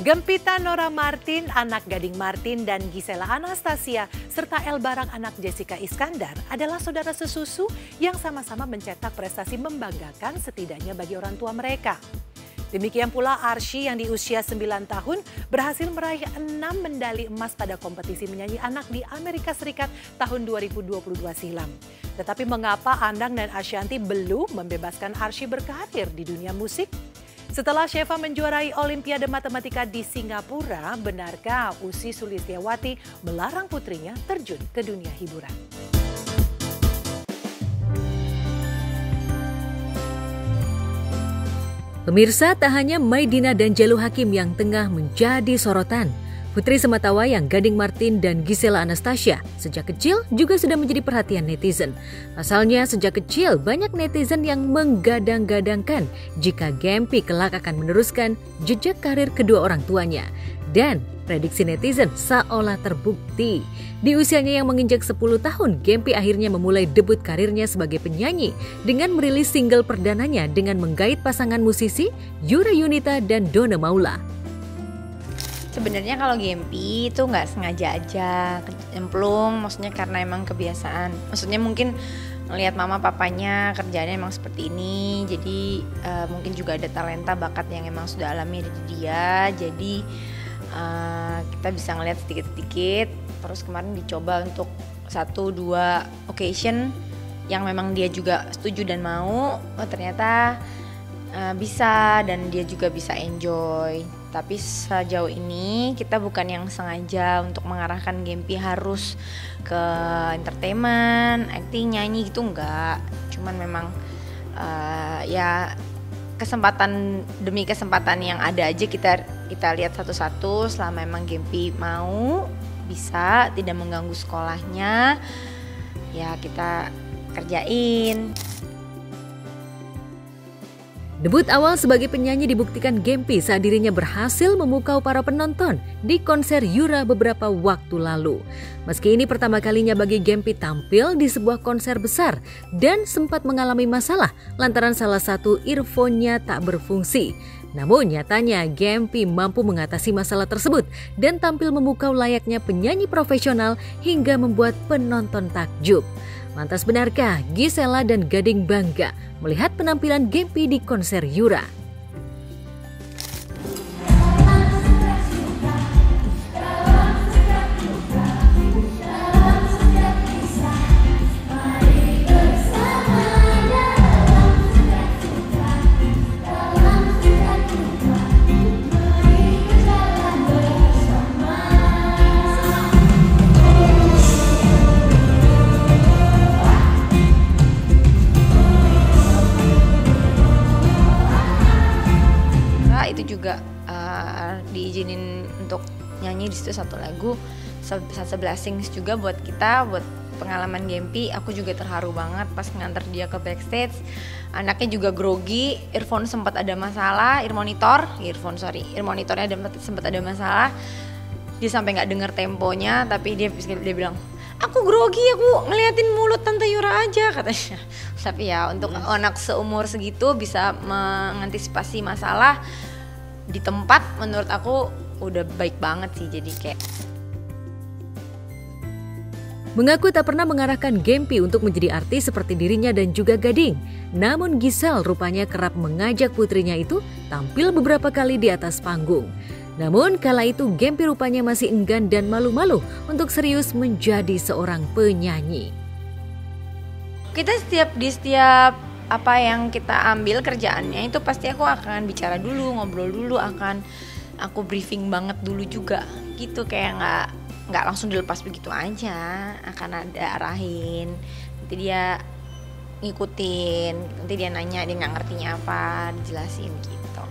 Gempita Nora Martin, anak Gading Martin dan Gisela Anastasia, serta El Barang anak Jessica Iskandar adalah saudara sesusu yang sama-sama mencetak prestasi membanggakan setidaknya bagi orang tua mereka. Demikian pula Arsy yang di usia 9 tahun berhasil meraih 6 medali emas pada kompetisi menyanyi anak di Amerika Serikat tahun 2022 silam. Tetapi mengapa Andang dan Ashanti belum membebaskan Arsy berkarir di dunia musik? Setelah Sheva menjuarai Olimpiade Matematika di Singapura, benarkah Ussy Sulistyawati melarang putrinya terjun ke dunia hiburan? Pemirsa, tak hanya Maidina dan Jalu Hakim yang tengah menjadi sorotan. Putri sematawayang Gading Martin dan Gisela Anastasia sejak kecil juga sudah menjadi perhatian netizen. Pasalnya sejak kecil banyak netizen yang menggadang-gadangkan jika Gempi kelak akan meneruskan jejak karir kedua orang tuanya. Dan prediksi netizen seolah terbukti. Di usianya yang menginjak 10 tahun, Gempi akhirnya memulai debut karirnya sebagai penyanyi dengan merilis single perdananya dengan menggait pasangan musisi Yura Yunita dan Donna Maula. Sebenarnya kalau Gempi itu nggak sengaja aja kecemplung, maksudnya karena emang kebiasaan. Maksudnya mungkin ngelihat mama papanya kerjanya emang seperti ini, jadi mungkin juga ada talenta bakat yang emang sudah alami dari dia. Jadi kita bisa ngelihat sedikit-sedikit. Terus kemarin dicoba untuk 1-2 occasion yang memang dia juga setuju dan mau. Oh, ternyata bisa dan dia juga bisa enjoy. Tapi sejauh ini kita bukan yang sengaja untuk mengarahkan Gempi harus ke entertainment, acting, nyanyi gitu, enggak. Cuman memang ya kesempatan demi kesempatan yang ada aja kita lihat satu-satu. Selama memang Gempi mau, bisa, tidak mengganggu sekolahnya, ya kita kerjain. Debut awal sebagai penyanyi dibuktikan Gempi saat dirinya berhasil memukau para penonton di konser Yura beberapa waktu lalu. Meski ini pertama kalinya bagi Gempi tampil di sebuah konser besar dan sempat mengalami masalah lantaran salah satu earphone-nya tak berfungsi. Namun nyatanya Gempi mampu mengatasi masalah tersebut dan tampil memukau layaknya penyanyi profesional hingga membuat penonton takjub. Lantas benarkah Gisela dan Gading bangga melihat penampilan Gempi di konser Yura? Juga diizinin untuk nyanyi di situ satu lagu, satu blessings juga buat kita, buat pengalaman Gempi. Aku juga terharu banget pas nganter dia ke backstage. Anaknya juga grogi, earphone sempat ada masalah, ear monitornya sempat ada masalah. Dia sampai nggak dengar temponya, tapi dia bilang, aku grogi, aku ngeliatin mulut Tante Yura aja katanya. Tapi ya untuk anak seumur segitu bisa mengantisipasi masalah di tempat, menurut aku udah baik banget sih. Jadi kayak mengaku tak pernah mengarahkan Gempi untuk menjadi artis seperti dirinya dan juga Gading. Namun Gisel rupanya kerap mengajak putrinya itu tampil beberapa kali di atas panggung. Namun kala itu Gempi rupanya masih enggan dan malu-malu untuk serius menjadi seorang penyanyi. Kita di setiap apa yang kita ambil kerjaannya itu pasti aku akan bicara dulu, ngobrol dulu, akan aku briefing banget dulu juga gitu, kayak nggak langsung dilepas begitu aja, akan ada arahin, nanti dia ngikutin, nanti dia nanya dia nggak ngertinya apa, dijelasin gitu.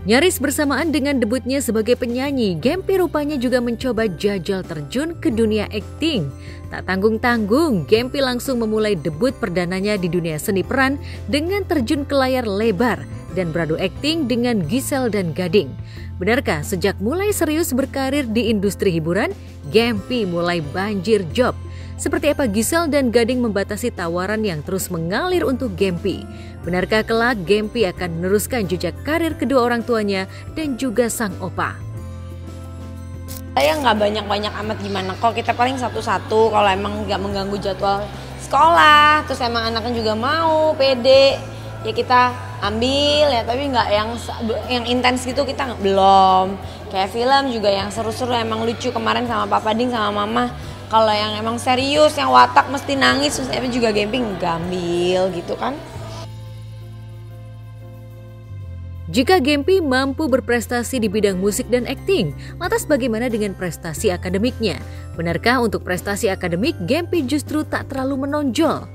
Nyaris bersamaan dengan debutnya sebagai penyanyi, Gempi rupanya juga mencoba jajal terjun ke dunia akting. Tak tanggung-tanggung, Gempi langsung memulai debut perdananya di dunia seni peran dengan terjun ke layar lebar dan beradu akting dengan Gisel dan Gading. Benarkah sejak mulai serius berkarir di industri hiburan, Gempi mulai banjir job? Seperti apa Giselle dan Gading membatasi tawaran yang terus mengalir untuk Gempi? Benarkah kelak Gempi akan meneruskan jejak karir kedua orang tuanya dan juga sang opa? Saya nggak banyak-banyak amat gimana kok, kita paling satu-satu kalau emang nggak mengganggu jadwal sekolah, terus emang anaknya juga mau, pede, ya kita ambil ya, tapi nggak yang intens gitu kita belum. Kayak film juga yang seru-seru emang lucu kemarin sama Papa Ding sama Mama. Kalau yang emang serius, yang watak mesti nangis, terus juga Gempi nggak ambil gitu kan. Jika Gempi mampu berprestasi di bidang musik dan akting, lantas bagaimana dengan prestasi akademiknya? Benarkah untuk prestasi akademik Gempi justru tak terlalu menonjol?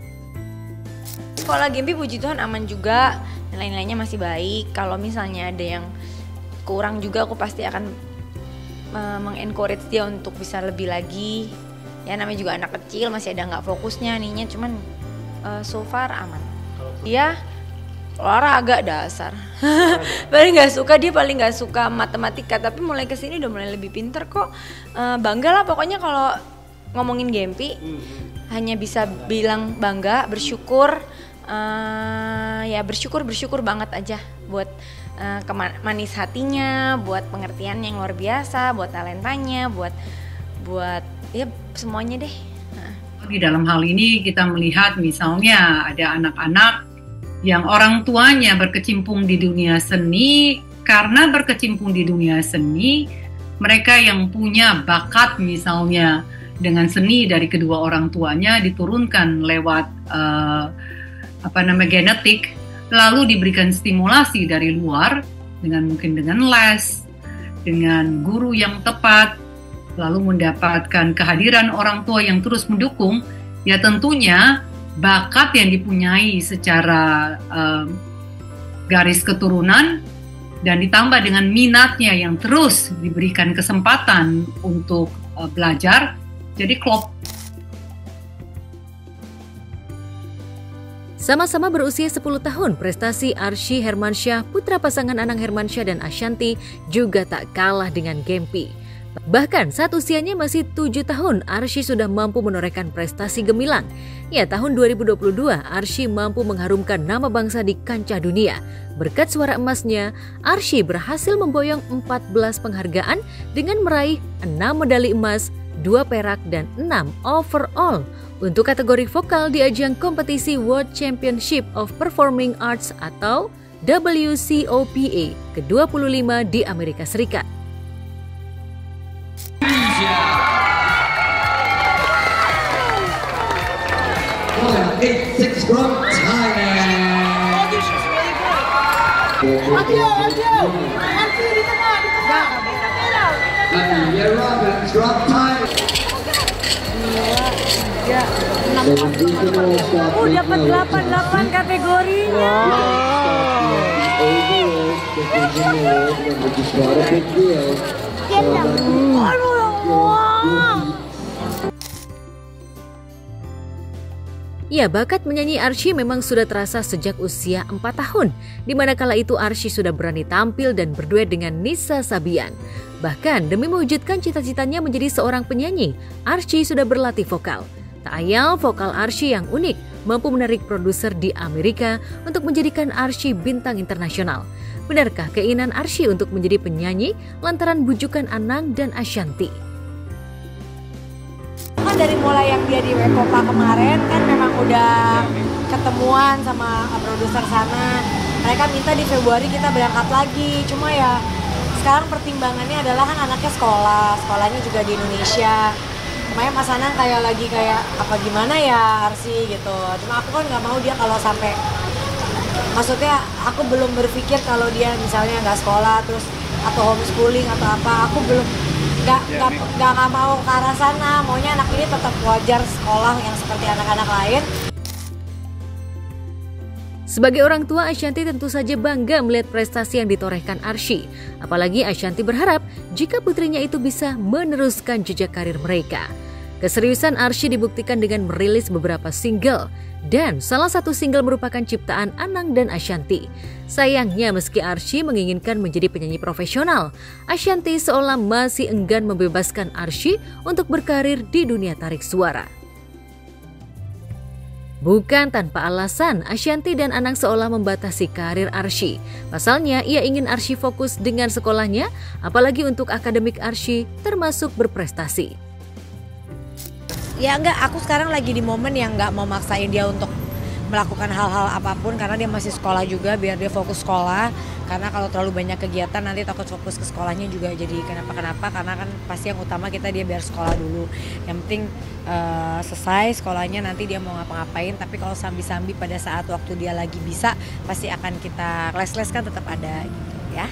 Sekolah Gempi puji Tuhan aman juga, nilai-nilainya masih baik. Kalau misalnya ada yang kurang juga aku pasti akan mengencourage dia untuk bisa lebih lagi. Ya namanya juga anak kecil, masih ada nggak fokusnya ninya, cuman so far aman. Dia olahraga dasar. Paling nggak suka matematika, tapi mulai kesini udah mulai lebih pinter kok. Bangga lah pokoknya kalau ngomongin Gempi, hanya bisa bilang bangga, bersyukur. Ya bersyukur banget aja buat manis hatinya, buat pengertian yang luar biasa, buat talentanya, buat ya semuanya deh. Di dalam hal ini kita melihat misalnya ada anak-anak yang orang tuanya berkecimpung di dunia seni. Karena berkecimpung di dunia seni, mereka yang punya bakat misalnya dengan seni dari kedua orang tuanya diturunkan lewat genetik, lalu diberikan stimulasi dari luar mungkin dengan les, dengan guru yang tepat, lalu mendapatkan kehadiran orang tua yang terus mendukung, ya tentunya bakat yang dipunyai secara garis keturunan dan ditambah dengan minatnya yang terus diberikan kesempatan untuk belajar, jadi klop. Sama-sama berusia 10 tahun, prestasi Arsy Hermansyah, putra pasangan Anang Hermansyah dan Ashanty juga tak kalah dengan Gempi. Bahkan saat usianya masih 7 tahun, Arsy sudah mampu menorehkan prestasi gemilang. Ya, tahun 2022, Arsy mampu mengharumkan nama bangsa di kancah dunia. Berkat suara emasnya, Arsy berhasil memboyong 14 penghargaan dengan meraih 6 medali emas, 2 perak, dan 6 overall. Untuk kategori vokal di ajang kompetisi World Championship of Performing Arts atau WCOPA ke-25 di Amerika Serikat. Dapat 88 kategori. Ya, bakat menyanyi Arsy memang sudah terasa sejak usia 4 tahun, di mana kala itu Arsy sudah berani tampil dan berduet dengan Nisa Sabian. Bahkan demi mewujudkan cita-citanya menjadi seorang penyanyi, Arsy sudah berlatih vokal. Tak ayal, vokal Arsy yang unik mampu menarik produser di Amerika untuk menjadikan Arsy bintang internasional. Benarkah keinginan Arsy untuk menjadi penyanyi lantaran bujukan Anang dan Ashanty? Kan dari mulai yang dia di Wekopa kemarin kan memang udah ketemuan sama produser sana. Mereka minta di Februari kita berangkat lagi. Cuma ya sekarang pertimbangannya adalah kan anaknya sekolahnya juga di Indonesia. Makanya Mas Anang kayak apa gimana ya Arsy gitu. Cuma aku kan nggak mau dia kalau sampai, maksudnya aku belum berpikir kalau dia misalnya nggak sekolah terus atau homeschooling atau apa. Aku belum nggak mau ke arah sana. Maunya anak ini tetap wajar sekolah yang seperti anak-anak lain. Sebagai orang tua, Ashanty tentu saja bangga melihat prestasi yang ditorehkan Arsy. Apalagi Ashanty berharap jika putrinya itu bisa meneruskan jejak karir mereka. Keseriusan Arsy dibuktikan dengan merilis beberapa single. Dan salah satu single merupakan ciptaan Anang dan Ashanty. Sayangnya meski Arsy menginginkan menjadi penyanyi profesional, Ashanty seolah masih enggan membebaskan Arsy untuk berkarir di dunia tarik suara. Bukan tanpa alasan, Ashanti dan Anang seolah membatasi karir Arsy. Pasalnya, ia ingin Arsy fokus dengan sekolahnya, apalagi untuk akademik Arsy termasuk berprestasi. Ya enggak, aku sekarang lagi di momen yang nggak mau maksain dia untuk melakukan hal-hal apapun karena dia masih sekolah juga, biar dia fokus sekolah. Karena kalau terlalu banyak kegiatan nanti takut fokus ke sekolahnya juga jadi kenapa-kenapa, karena kan pasti yang utama kita dia biar sekolah dulu. Yang penting selesai sekolahnya, nanti dia mau ngapa-ngapain. Tapi kalau sambi-sambi pada saat waktu dia lagi bisa, pasti akan kita les-les kan tetap ada gitu ya.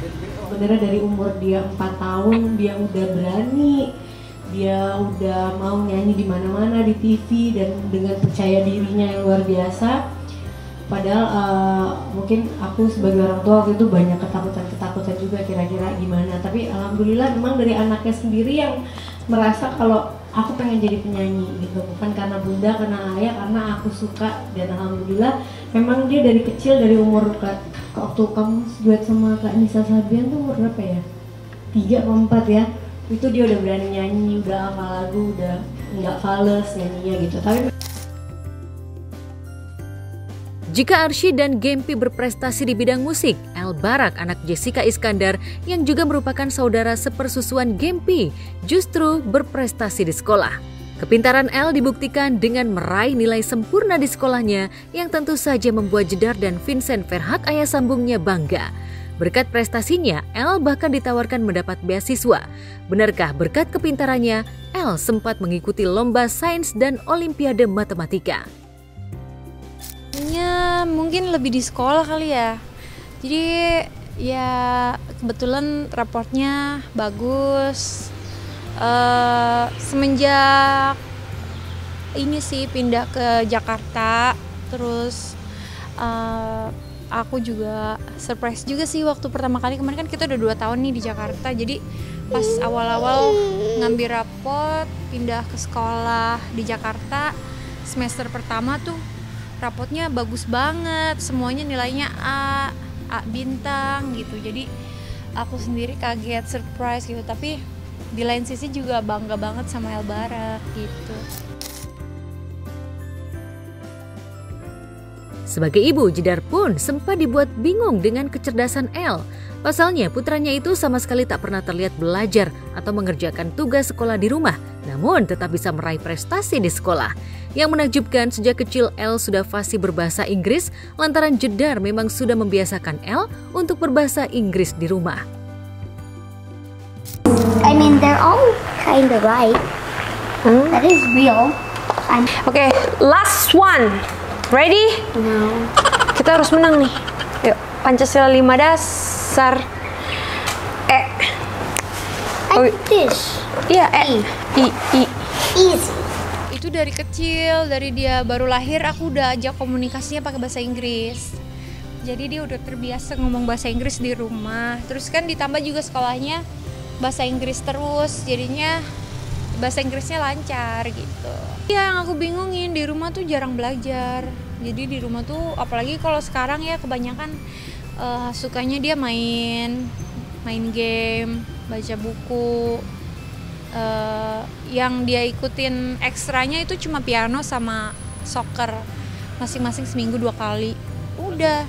Sebenarnya dari umur dia 4 tahun dia udah berani, dia udah mau nyanyi di mana-mana di TV dan dengan percaya dirinya yang luar biasa. Padahal mungkin aku sebagai orang tua waktu itu banyak ketakutan juga kira-kira gimana. Tapi alhamdulillah memang dari anaknya sendiri yang merasa kalau aku pengen jadi penyanyi gitu. Bukan karena bunda, karena ayah, karena aku suka. Dan alhamdulillah memang dia dari kecil, dari umur waktu kamu duet sama Kak Nisa Sabian tuh umur berapa ya? 3 atau 4 ya. Itu dia udah berani nyanyi, udah hafal lagu, udah nggak fales nyanyinya gitu. Tapi jika Arsy dan Gempi berprestasi di bidang musik, El Barak, anak Jessica Iskandar yang juga merupakan saudara sepersusuan Gempi, justru berprestasi di sekolah. Kepintaran El dibuktikan dengan meraih nilai sempurna di sekolahnya yang tentu saja membuat Jedar dan Vincent Verhaak ayah sambungnya bangga. Berkat prestasinya, El bahkan ditawarkan mendapat beasiswa. Benarkah berkat kepintarannya, El sempat mengikuti lomba sains dan olimpiade matematika? Ya mungkin lebih di sekolah kali ya. Jadi ya kebetulan raportnya bagus. Semenjak ini sih pindah ke Jakarta, terus aku juga surprise juga sih waktu pertama kali kemarin, kan kita udah 2 tahun nih di Jakarta. Jadi pas awal-awal ngambil raport pindah ke sekolah di Jakarta, semester pertama tuh rapotnya bagus banget, semuanya nilainya A bintang gitu. Jadi aku sendiri kaget, surprise gitu. Tapi di lain sisi juga bangga banget sama El Barak gitu. Sebagai ibu, Jedar pun sempat dibuat bingung dengan kecerdasan El. Pasalnya putranya itu sama sekali tak pernah terlihat belajar atau mengerjakan tugas sekolah di rumah, namun tetap bisa meraih prestasi di sekolah. Yang menakjubkan, sejak kecil El sudah fasih berbahasa Inggris, lantaran Jedar memang sudah membiasakan El untuk berbahasa Inggris di rumah. I mean, they're all kind of right. That is real. Okay, last one. Ready? No. Kita harus menang nih. Yuk, Pancasila 5 dasar. Like this. Iya, I. Easy. Itu dari kecil, dari dia baru lahir aku udah ajak komunikasinya pakai bahasa Inggris. Jadi dia udah terbiasa ngomong bahasa Inggris di rumah. Terus kan ditambah juga sekolahnya bahasa Inggris terus, jadinya bahasa Inggrisnya lancar gitu. Yang aku bingungin, di rumah tuh jarang belajar. Jadi di rumah tuh apalagi kalau sekarang ya kebanyakan sukanya dia main game, baca buku. Yang dia ikutin ekstranya itu cuma piano sama soccer, masing-masing seminggu 2 kali. Udah.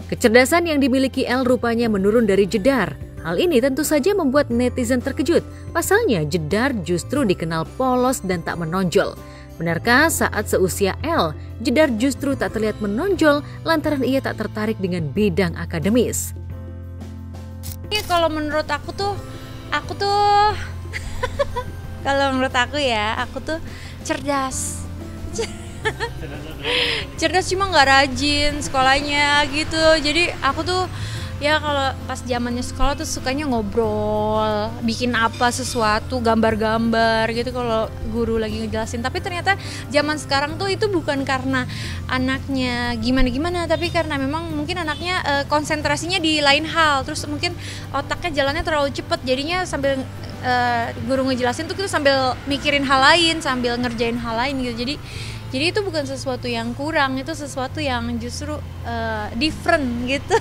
Kecerdasan yang dimiliki El rupanya menurun dari Jedar. Hal ini tentu saja membuat netizen terkejut. Pasalnya Jedar justru dikenal polos dan tak menonjol. Benarkah saat seusia El, Jedar justru tak terlihat menonjol lantaran ia tak tertarik dengan bidang akademis? Kalau menurut aku tuh kalau menurut aku ya, aku tuh cerdas. Cerdas cuma nggak rajin sekolahnya gitu. Jadi aku tuh ya kalau pas zamannya sekolah tuh sukanya ngobrol, bikin apa sesuatu, gambar-gambar gitu kalau guru lagi ngejelasin. Tapi ternyata zaman sekarang tuh itu bukan karena anaknya gimana-gimana, tapi karena memang mungkin anaknya konsentrasinya di lain hal. Terus mungkin otaknya jalannya terlalu cepet, jadinya sambil guru ngejelasin tuh kita sambil mikirin hal lain, sambil ngerjain hal lain gitu. Jadi itu bukan sesuatu yang kurang, itu sesuatu yang justru different gitu.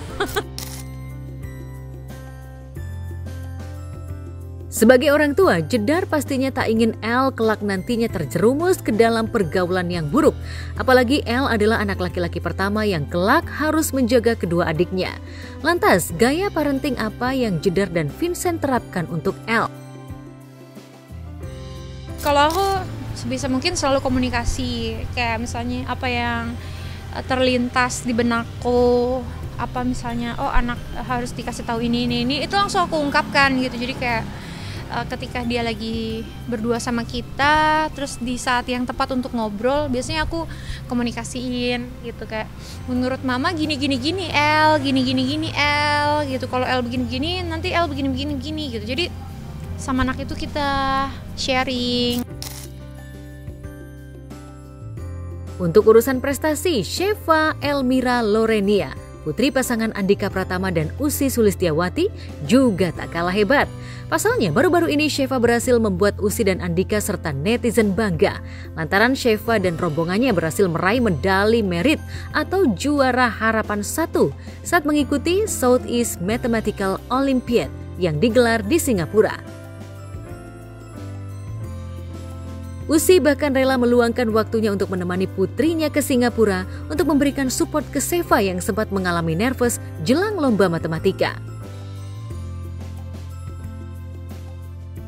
Sebagai orang tua, Jedar pastinya tak ingin Elle kelak nantinya terjerumus ke dalam pergaulan yang buruk. Apalagi Elle adalah anak laki-laki pertama yang kelak harus menjaga kedua adiknya. Lantas, gaya parenting apa yang Jedar dan Vincent terapkan untuk Elle? Kalau aku sebisa mungkin selalu komunikasi, kayak misalnya apa yang terlintas di benakku, apa misalnya, oh anak harus dikasih tahu ini, itu langsung aku ungkapkan gitu. Jadi kayak ketika dia lagi berdua sama kita, terus di saat yang tepat untuk ngobrol, biasanya aku komunikasiin gitu, kayak menurut mama gini El, gini El gitu. Kalau El begini nanti El begini gitu. Jadi sama anak itu kita sharing. Untuk urusan prestasi, Sheva Elmira Lorenia, putri pasangan Andika Pratama dan Ussy Sulistiawati, juga tak kalah hebat. Pasalnya, baru-baru ini Sheva berhasil membuat Ussy dan Andika serta netizen bangga lantaran Sheva dan rombongannya berhasil meraih medali merit atau juara harapan 1 saat mengikuti Southeast Mathematical Olympiad yang digelar di Singapura. Ussy bahkan rela meluangkan waktunya untuk menemani putrinya ke Singapura untuk memberikan support ke Sheva yang sempat mengalami nervous jelang lomba matematika.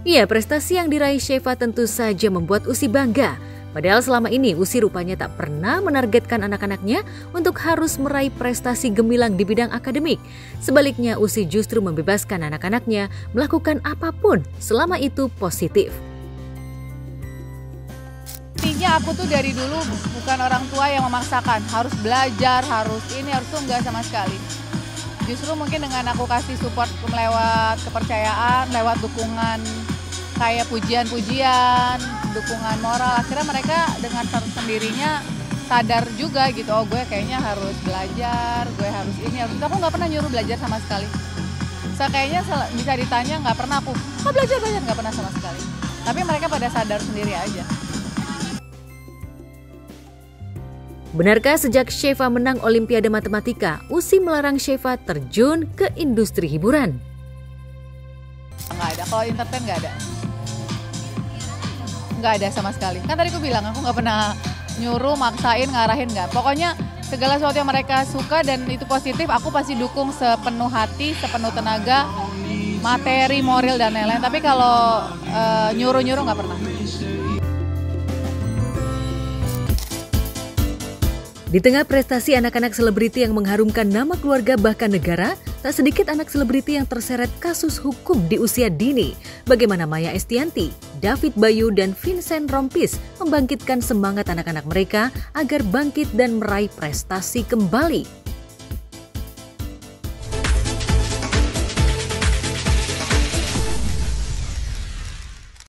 Ya, prestasi yang diraih Sheva tentu saja membuat Ussy bangga. Padahal selama ini Ussy rupanya tak pernah menargetkan anak-anaknya untuk harus meraih prestasi gemilang di bidang akademik. Sebaliknya, Ussy justru membebaskan anak-anaknya melakukan apapun selama itu positif. Intinya aku tuh dari dulu bukan orang tua yang memaksakan, harus belajar, harus ini, harus tuh enggak sama sekali. Justru mungkin dengan aku kasih support lewat kepercayaan, lewat dukungan kayak pujian-pujian, dukungan moral, akhirnya mereka dengan sendirinya sadar juga gitu, oh gue kayaknya harus belajar, gue harus ini, harus itu. Aku nggak pernah nyuruh belajar sama sekali. Kayaknya bisa ditanya nggak pernah aku, belajar nggak pernah sama sekali. Tapi mereka pada sadar sendiri aja. Benarkah sejak Sheva menang Olimpiade Matematika, Ussy melarang Sheva terjun ke industri hiburan? Nggak ada, kalau entertain nggak ada. Nggak ada sama sekali. Kan tadi aku bilang, aku nggak pernah nyuruh, maksain, ngarahin, nggak. Pokoknya segala sesuatu yang mereka suka dan itu positif, aku pasti dukung sepenuh hati, sepenuh tenaga, materi, moral, dan lain-lain. Tapi kalau nyuruh-nyuruh nggak pernah. Di tengah prestasi anak-anak selebriti yang mengharumkan nama keluarga bahkan negara, tak sedikit anak selebriti yang terseret kasus hukum di usia dini. Bagaimana Maya Estianty, David Bayu, dan Vincent Rompis membangkitkan semangat anak-anak mereka agar bangkit dan meraih prestasi kembali.